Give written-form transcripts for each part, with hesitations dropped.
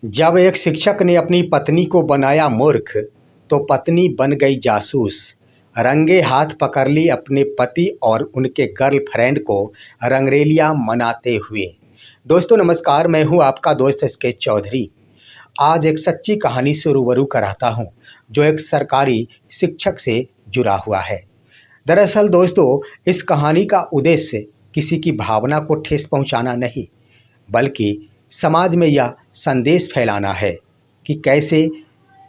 जब एक शिक्षक ने अपनी पत्नी को बनाया मूर्ख तो पत्नी बन गई जासूस। रंगे हाथ पकड़ ली अपने पति और उनके गर्लफ्रेंड को रंगरेलियां मनाते हुए। दोस्तों नमस्कार, मैं हूं आपका दोस्त स्केच चौधरी। आज एक सच्ची कहानी से रूबरू कराता हूं जो एक सरकारी शिक्षक से जुड़ा हुआ है। दरअसल दोस्तों, इस कहानी का उद्देश्य किसी की भावना को ठेस पहुंचाना नहीं, बल्कि समाज में यह संदेश फैलाना है कि कैसे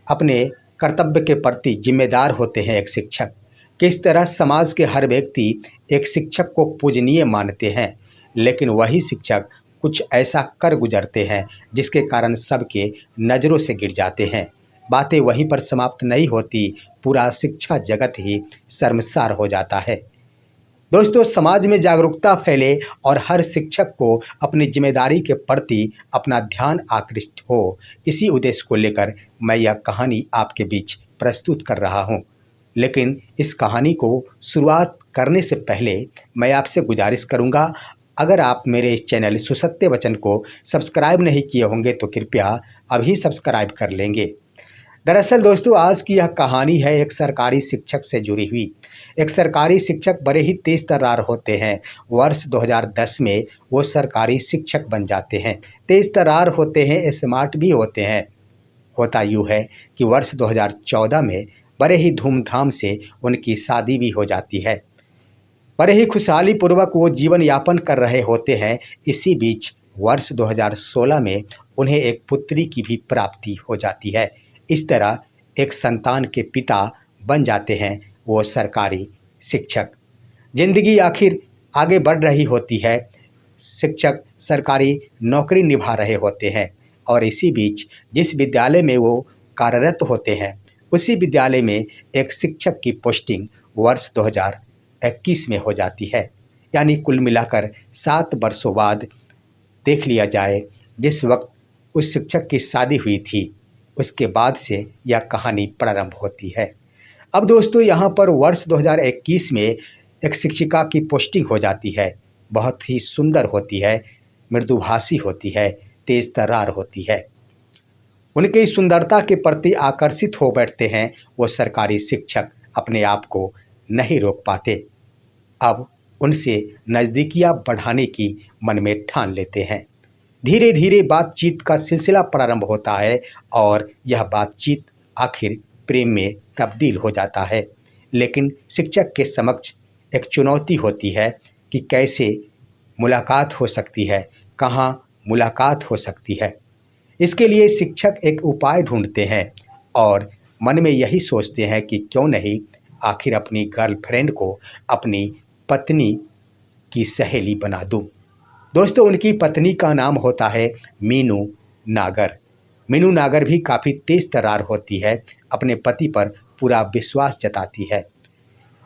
अपने कर्तव्य के प्रति जिम्मेदार होते हैं एक शिक्षक। किस तरह समाज के हर व्यक्ति एक शिक्षक को पूजनीय मानते हैं, लेकिन वही शिक्षक कुछ ऐसा कर गुजरते हैं जिसके कारण सबके नज़रों से गिर जाते हैं। बातें वहीं पर समाप्त नहीं होती, पूरा शिक्षा जगत ही शर्मसार हो जाता है। दोस्तों, समाज में जागरूकता फैले और हर शिक्षक को अपनी जिम्मेदारी के प्रति अपना ध्यान आकृष्ट हो, इसी उद्देश्य को लेकर मैं यह कहानी आपके बीच प्रस्तुत कर रहा हूं। लेकिन इस कहानी को शुरुआत करने से पहले मैं आपसे गुजारिश करूंगा, अगर आप मेरे इस चैनल सुसत्य वचन को सब्सक्राइब नहीं किए होंगे तो कृपया अभी सब्सक्राइब कर लेंगे। दरअसल दोस्तों, आज की यह कहानी है एक सरकारी शिक्षक से जुड़ी हुई। एक सरकारी शिक्षक बड़े ही तेज तर्रार होते हैं। वर्ष 2010 में वो सरकारी शिक्षक बन जाते हैं। तेज तर्रार होते हैं, स्मार्ट भी होते हैं। होता यूँ है कि वर्ष 2014 में बड़े ही धूमधाम से उनकी शादी भी हो जाती है। बड़े ही खुशहाली पूर्वक वो जीवन यापन कर रहे होते हैं। इसी बीच वर्ष 2016 में उन्हें एक पुत्री की भी प्राप्ति हो जाती है। इस तरह एक संतान के पिता बन जाते हैं वो सरकारी शिक्षक। जिंदगी आखिर आगे बढ़ रही होती है। शिक्षक सरकारी नौकरी निभा रहे होते हैं और इसी बीच जिस विद्यालय में वो कार्यरत होते हैं उसी विद्यालय में एक शिक्षक की पोस्टिंग वर्ष 2021 में हो जाती है। यानी कुल मिलाकर 7 वर्षों बाद देख लिया जाए, जिस वक्त उस शिक्षक की शादी हुई थी उसके बाद से यह कहानी प्रारंभ होती है। अब दोस्तों, यहाँ पर वर्ष 2021 में एक शिक्षिका की पोस्टिंग हो जाती है। बहुत ही सुंदर होती है, मृदुभाषी होती है, तेज तर्रार होती है। उनकी इस सुंदरता के प्रति आकर्षित हो बैठते हैं वो सरकारी शिक्षक, अपने आप को नहीं रोक पाते। अब उनसे नज़दीकियाँ बढ़ाने की मन में ठान लेते हैं। धीरे धीरे बातचीत का सिलसिला प्रारंभ होता है और यह बातचीत आखिर प्रेम में तब्दील हो जाता है। लेकिन शिक्षक के समक्ष एक चुनौती होती है कि कैसे मुलाकात हो सकती है, कहाँ मुलाकात हो सकती है। इसके लिए शिक्षक एक उपाय ढूंढते हैं और मन में यही सोचते हैं कि क्यों नहीं आखिर अपनी गर्लफ्रेंड को अपनी पत्नी की सहेली बना दूं। दोस्तों, उनकी पत्नी का नाम होता है मीनू नागर। मीनू नागर भी काफ़ी तेज तर्रार होती है, अपने पति पर पूरा विश्वास जताती है।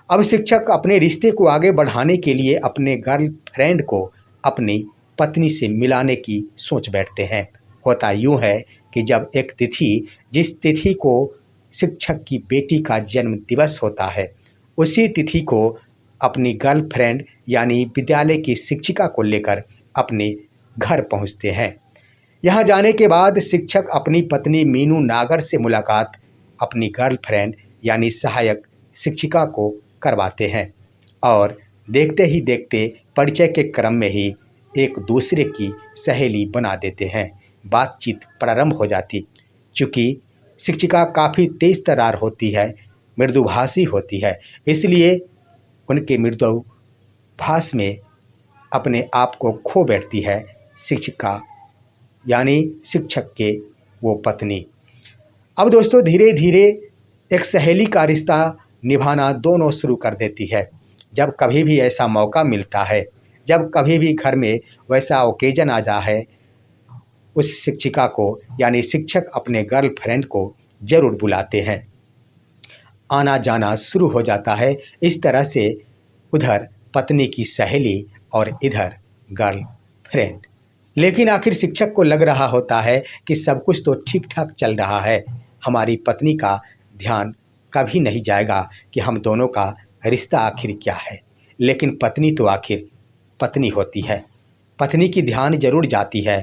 अब शिक्षक अपने रिश्ते को आगे बढ़ाने के लिए अपने गर्लफ्रेंड को अपनी पत्नी से मिलाने की सोच बैठते हैं। होता यूँ है कि जब एक तिथि, जिस तिथि को शिक्षक की बेटी का जन्म दिवस होता है, उसी तिथि को अपनी गर्लफ्रेंड यानी विद्यालय की शिक्षिका को लेकर अपने घर पहुंचते हैं। यहां जाने के बाद शिक्षक अपनी पत्नी मीनू नागर से मुलाकात अपनी गर्लफ्रेंड यानी सहायक शिक्षिका को करवाते हैं और देखते ही देखते परिचय के क्रम में ही एक दूसरे की सहेली बना देते हैं। बातचीत प्रारंभ हो जाती। चूँकि शिक्षिका काफ़ी तेज तर्रार होती है, मृदुभाषी होती है, इसलिए उनके मृदुभाष में अपने आप को खो बैठती है शिक्षिका यानी शिक्षक के वो पत्नी। अब दोस्तों, धीरे धीरे एक सहेली का रिश्ता निभाना दोनों शुरू कर देती है। जब कभी भी ऐसा मौका मिलता है, जब कभी भी घर में वैसा ओकेजन आ जा है, उस शिक्षिका को यानी शिक्षक अपने गर्लफ्रेंड को ज़रूर बुलाते हैं। आना जाना शुरू हो जाता है। इस तरह से उधर पत्नी की सहेली और इधर गर्लफ्रेंड। लेकिन आखिर शिक्षक को लग रहा होता है कि सब कुछ तो ठीक ठाक चल रहा है, हमारी पत्नी का ध्यान कभी नहीं जाएगा कि हम दोनों का रिश्ता आखिर क्या है। लेकिन पत्नी तो आखिर पत्नी होती है। पत्नी की ध्यान जरूर जाती है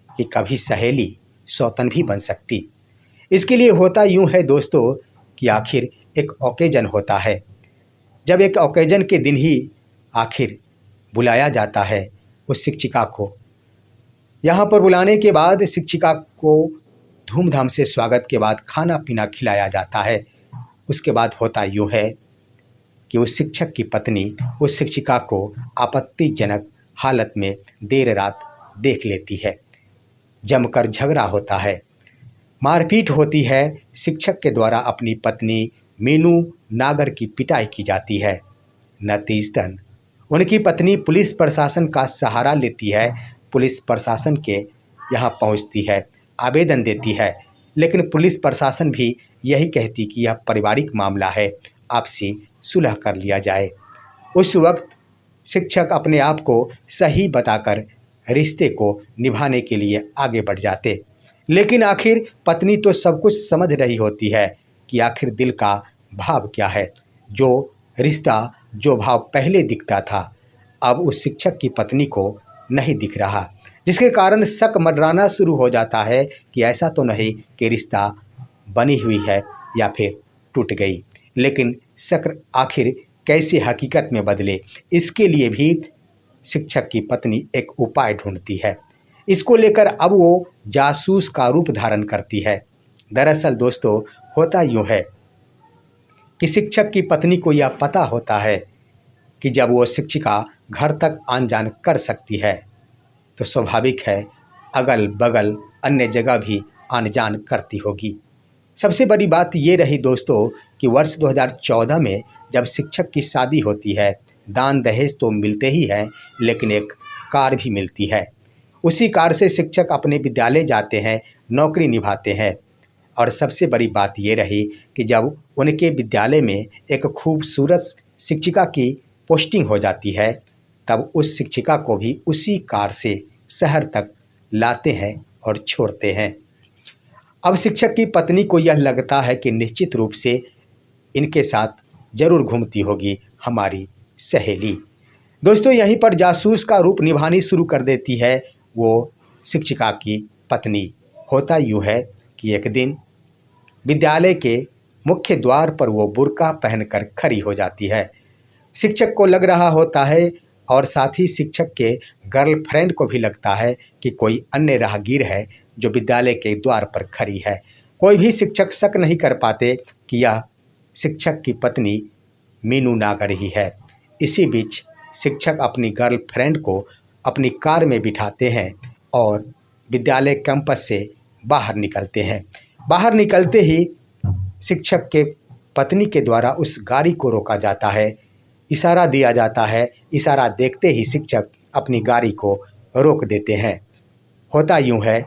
कि कभी सहेली सौतन भी बन सकती। इसके लिए होता यूँ है दोस्तों कि आखिर एक ओकेजन होता है। जब एक ओकेजन के दिन ही आखिर बुलाया जाता है उस शिक्षिका को। यहाँ पर बुलाने के बाद शिक्षिका को धूमधाम से स्वागत के बाद खाना पीना खिलाया जाता है। उसके बाद होता यूँ है कि उस शिक्षक की पत्नी उस शिक्षिका को आपत्तिजनक हालत में देर रात देख लेती है। जमकर झगड़ा होता है, मारपीट होती है। शिक्षक के द्वारा अपनी पत्नी मीनू नागर की पिटाई की जाती है। नतीजतन उनकी पत्नी पुलिस प्रशासन का सहारा लेती है। पुलिस प्रशासन के यहाँ पहुँचती है, आवेदन देती है, लेकिन पुलिस प्रशासन भी यही कहती कि यह पारिवारिक मामला है, आपसी सुलह कर लिया जाए। उस वक्त शिक्षक अपने आप को सही बताकर रिश्ते को निभाने के लिए आगे बढ़ जाते। लेकिन आखिर पत्नी तो सब कुछ समझ रही होती है कि आखिर दिल का भाव क्या है। जो रिश्ता, जो भाव पहले दिखता था, अब उस शिक्षक की पत्नी को नहीं दिख रहा, जिसके कारण शक मंडराना शुरू हो जाता है कि ऐसा तो नहीं कि रिश्ता बनी हुई है या फिर टूट गई। लेकिन शक आखिर कैसे हकीकत में बदले, इसके लिए भी शिक्षक की पत्नी एक उपाय ढूंढती है। इसको लेकर अब वो जासूस का रूप धारण करती है। दरअसल दोस्तों होता यूँ है कि शिक्षक की पत्नी को यह पता होता है कि जब वो शिक्षिका घर तक आन जान कर सकती है तो स्वाभाविक है अगल बगल अन्य जगह भी आन जान करती होगी। सबसे बड़ी बात ये रही दोस्तों कि वर्ष 2014 में जब शिक्षक की शादी होती है, दान दहेज तो मिलते ही हैं, लेकिन एक कार भी मिलती है। उसी कार से शिक्षक अपने विद्यालय जाते हैं, नौकरी निभाते हैं। और सबसे बड़ी बात ये रही कि जब उनके विद्यालय में एक खूबसूरत शिक्षिका की पोस्टिंग हो जाती है, तब उस शिक्षिका को भी उसी कार से शहर तक लाते हैं और छोड़ते हैं। अब शिक्षक की पत्नी को यह लगता है कि निश्चित रूप से इनके साथ जरूर घूमती होगी हमारी सहेली। दोस्तों यहीं पर जासूस का रूप निभानी शुरू कर देती है वो शिक्षिका की पत्नी। होता यूँ है कि एक दिन विद्यालय के मुख्य द्वार पर वो बुर्का पहनकर खड़ी हो जाती है। शिक्षक को लग रहा होता है और साथ ही शिक्षक के गर्लफ्रेंड को भी लगता है कि कोई अन्य राहगीर है जो विद्यालय के द्वार पर खड़ी है। कोई भी शिक्षक शक नहीं कर पाते कि यह शिक्षक की पत्नी मीनू नागर ही है। इसी बीच शिक्षक अपनी गर्लफ्रेंड को अपनी कार में बिठाते हैं और विद्यालय कैंपस से बाहर निकलते हैं। बाहर निकलते ही शिक्षक के पत्नी के द्वारा उस गाड़ी को रोका जाता है, इशारा दिया जाता है। इशारा देखते ही शिक्षक अपनी गाड़ी को रोक देते हैं। होता यूँ है,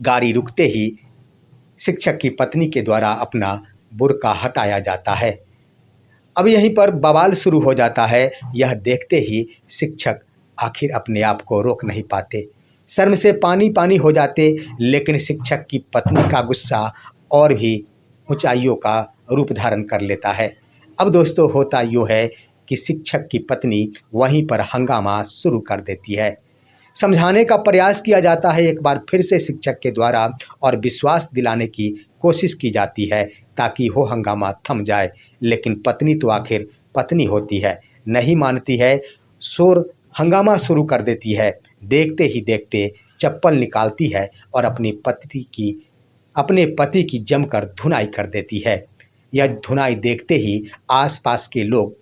गाड़ी रुकते ही शिक्षक की पत्नी के द्वारा अपना बुर्का हटाया जाता है। अब यहीं पर बवाल शुरू हो जाता है। यह देखते ही शिक्षक आखिर अपने आप को रोक नहीं पाते, शर्म से पानी पानी हो जाते। लेकिन शिक्षक की पत्नी का गुस्सा और भी ऊंचाइयों का रूप धारण कर लेता है। अब दोस्तों होता यूँ है कि शिक्षक की पत्नी वहीं पर हंगामा शुरू कर देती है। समझाने का प्रयास किया जाता है एक बार फिर से शिक्षक के द्वारा और विश्वास दिलाने की कोशिश की जाती है ताकि वो हंगामा थम जाए। लेकिन पत्नी तो आखिर पत्नी होती है, नहीं मानती है, शोर हंगामा शुरू कर देती है। देखते ही देखते चप्पल निकालती है और अपने पति की जमकर धुनाई कर देती है। यह धुनाई देखते ही आसपास के लोग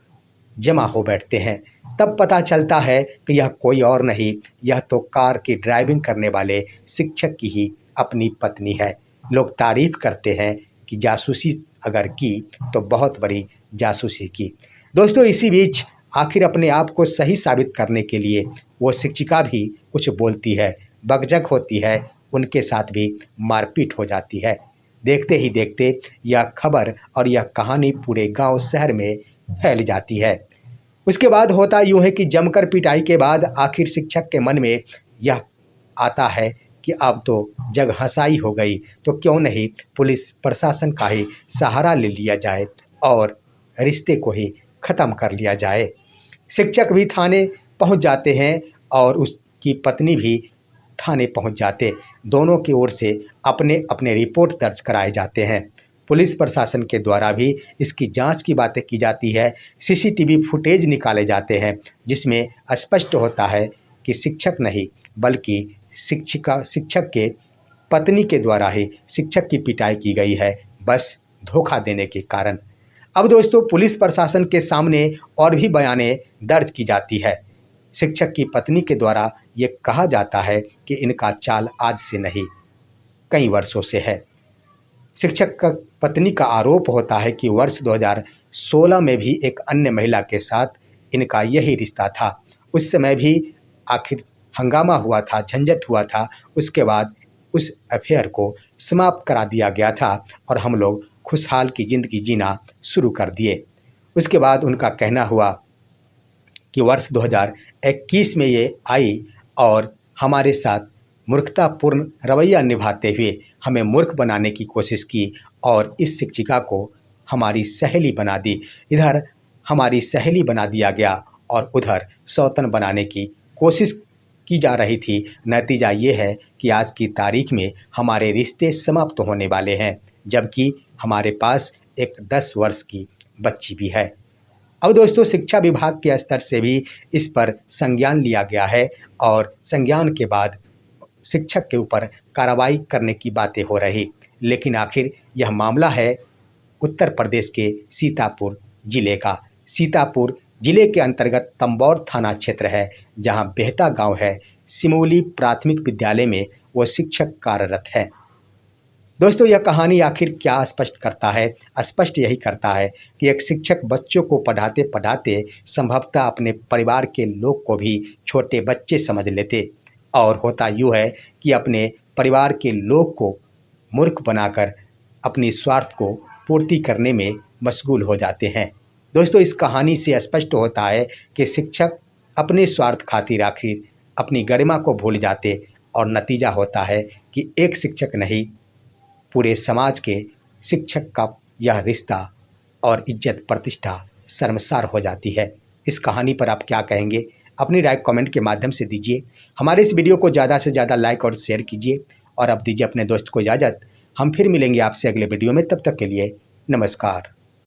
जमा हो बैठते हैं। तब पता चलता है कि यह कोई और नहीं, यह तो कार की ड्राइविंग करने वाले शिक्षक की ही अपनी पत्नी है। लोग तारीफ करते हैं कि जासूसी अगर की तो बहुत बड़ी जासूसी की। दोस्तों इसी बीच आखिर अपने आप को सही साबित करने के लिए वो शिक्षिका भी कुछ बोलती है, बकझक होती है, उनके साथ भी मारपीट हो जाती है। देखते ही देखते यह खबर और यह कहानी पूरे गांव शहर में फैल जाती है। उसके बाद होता यूँ है कि जमकर पिटाई के बाद आखिर शिक्षक के मन में यह आता है कि अब तो जग हंसाई हो गई, तो क्यों नहीं पुलिस प्रशासन का ही सहारा ले लिया जाए और रिश्ते को ही ख़त्म कर लिया जाए। शिक्षक भी थाने पहुंच जाते हैं और उसकी पत्नी भी थाने पहुंच जाते। दोनों की ओर से अपने अपने रिपोर्ट दर्ज कराए जाते हैं। पुलिस प्रशासन के द्वारा भी इसकी जांच की बातें की जाती है। सीसीटीवी फुटेज निकाले जाते हैं जिसमें स्पष्ट होता है कि शिक्षक नहीं बल्कि शिक्षक के पत्नी के द्वारा ही शिक्षक की पिटाई की गई है, बस धोखा देने के कारण। अब दोस्तों पुलिस प्रशासन के सामने और भी बयानें दर्ज की जाती है। शिक्षक की पत्नी के द्वारा ये कहा जाता है कि इनका चाल आज से नहीं कई वर्षों से है। शिक्षक का पत्नी का आरोप होता है कि वर्ष 2016 में भी एक अन्य महिला के साथ इनका यही रिश्ता था। उस समय भी आखिर हंगामा हुआ था, झंझट हुआ था। उसके बाद उस अफेयर को समाप्त करा दिया गया था और हम लोग खुशहाल की ज़िंदगी जीना शुरू कर दिए। उसके बाद उनका कहना हुआ कि वर्ष 2021 में ये आई और हमारे साथ मूर्खतापूर्ण रवैया निभाते हुए हमें मूर्ख बनाने की कोशिश की और इस शिक्षिका को हमारी सहेली बना दी। इधर हमारी सहेली बना दिया गया और उधर सौतन बनाने की कोशिश की जा रही थी। नतीजा ये है कि आज की तारीख में हमारे रिश्ते समाप्त होने वाले हैं, जबकि हमारे पास एक 10 वर्ष की बच्ची भी है। अब दोस्तों शिक्षा विभाग के स्तर से भी इस पर संज्ञान लिया गया है और संज्ञान के बाद शिक्षक के ऊपर कार्रवाई करने की बातें हो रही। लेकिन आखिर यह मामला है उत्तर प्रदेश के सीतापुर जिले का। सीतापुर जिले के अंतर्गत तंबौर थाना क्षेत्र है, जहां बेहटा गांव है। सिमोली प्राथमिक विद्यालय में वो शिक्षक कार्यरत है। दोस्तों यह कहानी आखिर क्या स्पष्ट करता है? स्पष्ट यही करता है कि एक शिक्षक बच्चों को पढ़ाते पढ़ाते संभवतः अपने परिवार के लोग को भी छोटे बच्चे समझ लेते और होता यूँ है कि अपने परिवार के लोग को मूर्ख बनाकर अपनी स्वार्थ को पूर्ति करने में मशगूल हो जाते हैं। दोस्तों इस कहानी से स्पष्ट होता है कि शिक्षक अपने स्वार्थ खातिर आखिर अपनी गरिमा को भूल जाते और नतीजा होता है कि एक शिक्षक नहीं पूरे समाज के शिक्षक का यह रिश्ता और इज्जत प्रतिष्ठा शर्मसार हो जाती है। इस कहानी पर आप क्या कहेंगे? अपनी राय कमेंट के माध्यम से दीजिए। हमारे इस वीडियो को ज़्यादा से ज़्यादा लाइक और शेयर कीजिए और अब दीजिए अपने दोस्त को इजाज़त। हम फिर मिलेंगे आपसे अगले वीडियो में। तब तक के लिए नमस्कार।